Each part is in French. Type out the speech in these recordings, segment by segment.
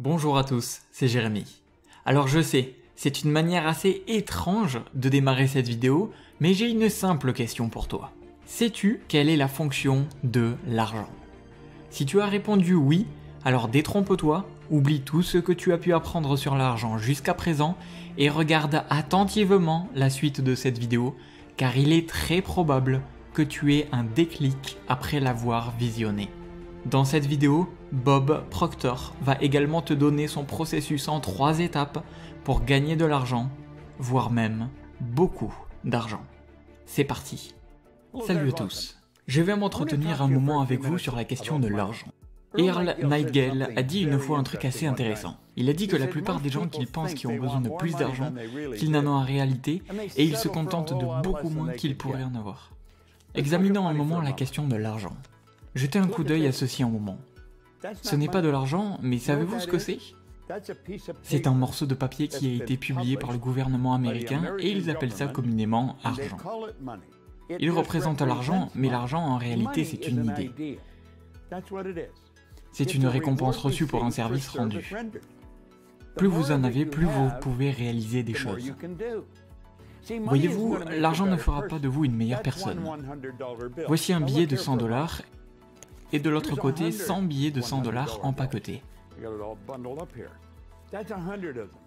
Bonjour à tous, c'est Jérémy. Alors je sais, c'est une manière assez étrange de démarrer cette vidéo, mais j'ai une simple question pour toi. Sais-tu quelle est la fonction de l'argent? Si tu as répondu oui, alors détrompe-toi, oublie tout ce que tu as pu apprendre sur l'argent jusqu'à présent et regarde attentivement la suite de cette vidéo, car il est très probable que tu aies un déclic après l'avoir visionné. Dans cette vidéo, Bob Proctor va également te donner son processus en 3 étapes pour gagner de l'argent, voire même beaucoup d'argent. C'est parti. Salut à tous. Je vais m'entretenir un moment avec vous sur la question de l'argent. Earl Nightingale a dit une fois un truc assez intéressant. Il a dit que la plupart des gens qu'ils pensent qui ont besoin de plus d'argent qu'ils n'en ont en réalité, et ils se contentent de beaucoup moins qu'ils pourraient en avoir. Examinons un moment la question de l'argent. Jetez un coup d'œil à ceci un moment. Ce n'est pas de l'argent, mais savez-vous ce que c'est? C'est un morceau de papier qui a été publié par le gouvernement américain et ils appellent ça communément argent. Il représente l'argent, mais l'argent en réalité c'est une idée. C'est une récompense reçue pour un service rendu. Plus vous en avez, plus vous pouvez réaliser des choses. Voyez-vous, l'argent ne fera pas de vous une meilleure personne. Voici un billet de 100 $ et de l'autre côté 100 billets de 100 $ empaquetés.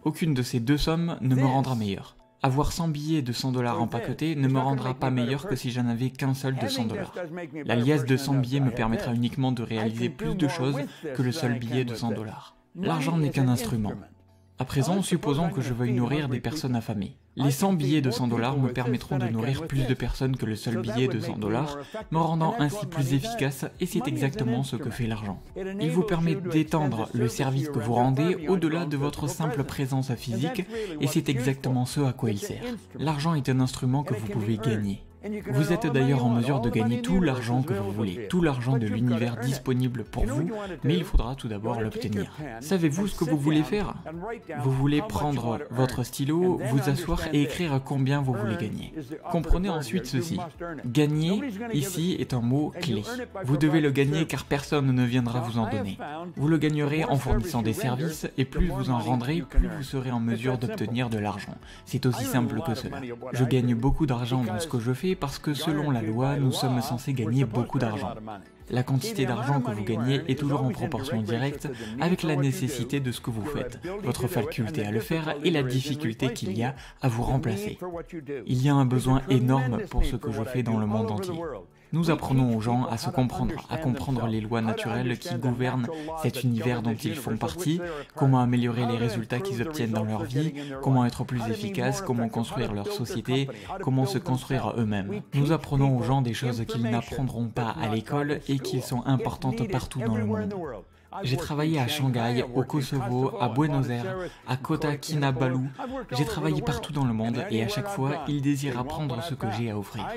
Aucune de ces deux sommes ne me rendra meilleur. Avoir 100 billets de 100 $ empaquetés ne me rendra pas meilleur que si j'en avais qu'un seul de 100 $. La liasse de 100 billets me permettra uniquement de réaliser plus de choses que le seul billet de 100 $. L'argent n'est qu'un instrument. À présent, supposons que je veuille nourrir des personnes affamées. Les 100 billets de 100 $ me permettront de nourrir plus de personnes que le seul billet de 100 $, me rendant ainsi plus efficace, et c'est exactement ce que fait l'argent. Il vous permet d'étendre le service que vous rendez au-delà de votre simple présence physique, et c'est exactement ce à quoi il sert. L'argent est un instrument que vous pouvez gagner. Vous êtes d'ailleurs en mesure de gagner tout l'argent que vous voulez, tout l'argent de l'univers disponible pour vous, mais il faudra tout d'abord l'obtenir. Savez-vous ce que vous voulez faire? Vous voulez prendre votre stylo, vous asseoir et écrire combien vous voulez gagner. Comprenez ensuite ceci. Gagner, ici, est un mot clé. Vous devez le gagner car personne ne viendra vous en donner. Vous le gagnerez en fournissant des services, et plus vous en rendrez, plus vous serez en mesure d'obtenir de l'argent. C'est aussi simple que cela. Je gagne beaucoup d'argent dans ce que je fais parce que selon la loi, nous sommes censés gagner beaucoup d'argent. La quantité d'argent que vous gagnez est toujours en proportion directe avec la nécessité de ce que vous faites, votre faculté à le faire et la difficulté qu'il y a à vous remplacer. Il y a un besoin énorme pour ce que je fais dans le monde entier. Nous apprenons aux gens à se comprendre, à comprendre les lois naturelles qui gouvernent cet univers dont ils font partie, comment améliorer les résultats qu'ils obtiennent dans leur vie, comment être plus efficaces, comment construire leur société, comment se construire eux-mêmes. Nous apprenons aux gens des choses qu'ils n'apprendront pas à l'école et qui sont importantes partout dans le monde. J'ai travaillé à Shanghai, au Kosovo, à Buenos Aires, à Kota Kinabalu. J'ai travaillé partout dans le monde et à chaque fois, ils désirent apprendre ce que j'ai à offrir.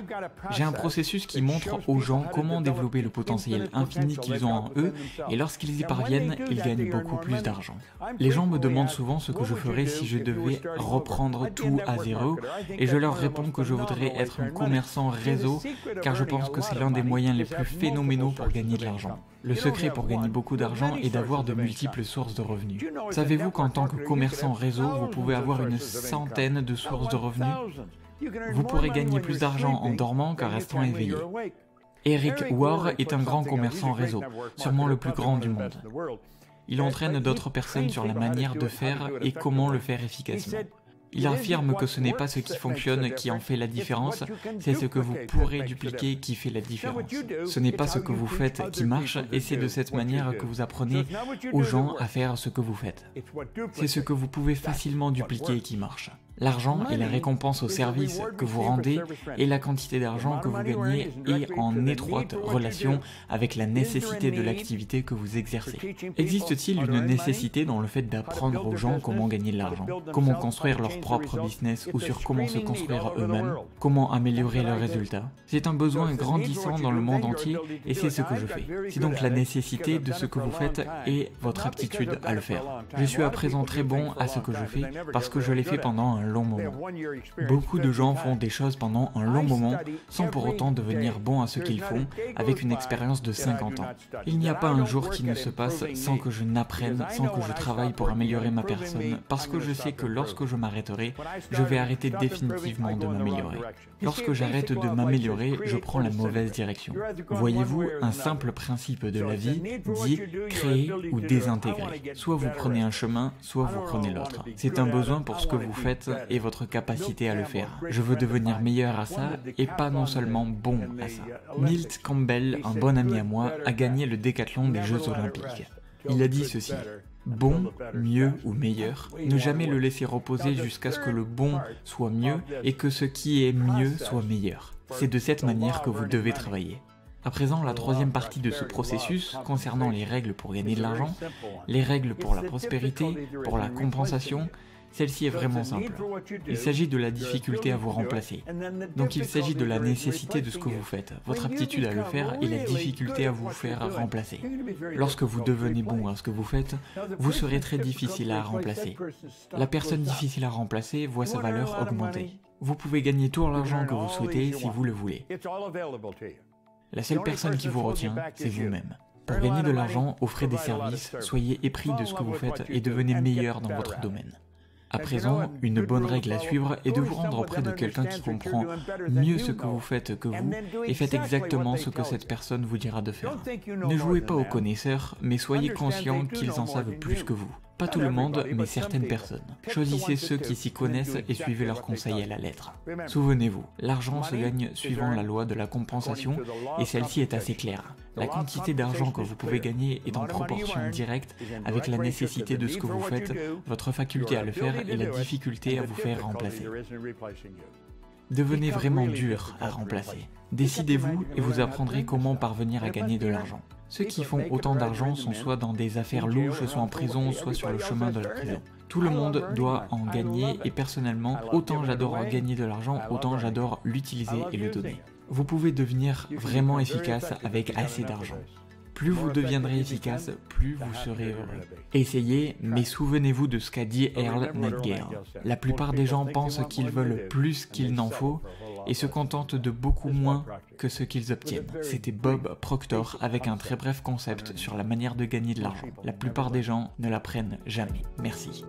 J'ai un processus qui montre aux gens comment développer le potentiel infini qu'ils ont en eux et lorsqu'ils y parviennent, ils gagnent beaucoup plus d'argent. Les gens me demandent souvent ce que je ferais si je devais reprendre tout à zéro et je leur réponds que je voudrais être un commerçant réseau car je pense que c'est l'un des moyens les plus phénoménaux pour gagner de l'argent. Le secret pour gagner beaucoup d'argent est d'avoir de multiples sources de revenus. Savez-vous qu'en tant que commerçant réseau, vous pouvez avoir une centaine de sources de revenus? Vous pourrez gagner plus d'argent en dormant qu'en restant éveillé. Eric Ward est un grand commerçant réseau, sûrement le plus grand du monde. Il entraîne d'autres personnes sur la manière de faire et comment le faire efficacement. Il affirme que ce n'est pas ce qui fonctionne qui en fait la différence, c'est ce que vous pourrez dupliquer qui fait la différence. Ce n'est pas ce que vous faites qui marche, et c'est de cette manière que vous apprenez aux gens à faire ce que vous faites. C'est ce que vous pouvez facilement dupliquer qui marche. L'argent est la récompense au service que vous rendez et la quantité d'argent que vous gagnez est en étroite relation avec la nécessité de l'activité que vous exercez. Existe-t-il une nécessité dans le fait d'apprendre aux gens comment gagner de l'argent, comment construire leur propre business ou sur comment se construire eux-mêmes, comment améliorer leurs résultats? C'est un besoin grandissant dans le monde entier et c'est ce que je fais. C'est donc la nécessité de ce que vous faites et votre aptitude à le faire. Je suis à présent très bon à ce que je fais parce que je l'ai fait pendant un long moment. Beaucoup de gens font des choses pendant un long moment sans pour autant devenir bons à ce qu'ils font avec une expérience de 50 ans. Il n'y a pas un jour qui ne se passe sans que je n'apprenne, sans que je travaille pour améliorer ma personne, parce que je sais que lorsque je m'arrêterai, je vais arrêter définitivement de m'améliorer. Lorsque j'arrête de m'améliorer, je prends la mauvaise direction. Voyez-vous, un simple principe de la vie dit créer ou désintégrer. Soit vous prenez un chemin, soit vous prenez l'autre. C'est un besoin pour ce que vous faites et votre capacité à le faire. Je veux devenir meilleur à ça et pas non seulement bon à ça. Milt Campbell, un bon ami à moi, a gagné le décathlon des Jeux Olympiques. Il a dit ceci: bon, mieux ou meilleur, ne jamais le laisser reposer jusqu'à ce que le bon soit mieux et que ce qui est mieux soit meilleur. C'est de cette manière que vous devez travailler. À présent, la troisième partie de ce processus, concernant les règles pour gagner de l'argent, les règles pour la prospérité, pour la compensation, celle-ci est vraiment simple. Il s'agit de la difficulté à vous remplacer. Donc il s'agit de la nécessité de ce que vous faites, votre aptitude à le faire et la difficulté à vous faire remplacer. Lorsque vous devenez bon à ce que vous faites, vous serez très difficile à remplacer. La personne difficile à remplacer voit sa valeur augmenter. Vous pouvez gagner tout l'argent que vous souhaitez si vous le voulez. La seule personne qui vous retient, c'est vous-même. Pour gagner de l'argent, offrez des services, soyez épris de ce que vous faites et devenez meilleur dans votre domaine. À présent, une bonne règle à suivre est de vous rendre auprès de quelqu'un qui comprend mieux ce que vous faites que vous et faites exactement ce que cette personne vous dira de faire. Ne jouez pas aux connaisseurs, mais soyez conscient qu'ils en savent plus que vous. Pas tout le monde, mais certaines personnes. Choisissez ceux qui s'y connaissent et suivez leurs conseils à la lettre. Souvenez-vous, l'argent se gagne suivant la loi de la compensation et celle-ci est assez claire. La quantité d'argent que vous pouvez gagner est en proportion directe avec la nécessité de ce que vous faites, votre faculté à le faire et la difficulté à vous faire remplacer. Devenez vraiment dur à remplacer. Décidez-vous et vous apprendrez comment parvenir à gagner de l'argent. Ceux qui font autant d'argent sont soit dans des affaires louches, soit en prison, soit sur le chemin de la prison. Tout le monde doit en gagner et personnellement, autant j'adore gagner de l'argent, autant j'adore l'utiliser et le donner. Vous pouvez devenir vraiment efficace avec assez d'argent. Plus vous deviendrez efficace, plus vous serez heureux. Essayez, mais souvenez-vous de ce qu'a dit Earl Nightingale. La plupart des gens pensent qu'ils veulent plus qu'il n'en faut et se contentent de beaucoup moins que ce qu'ils obtiennent. C'était Bob Proctor avec un très bref concept sur la manière de gagner de l'argent. La plupart des gens ne l'apprennent jamais. Merci.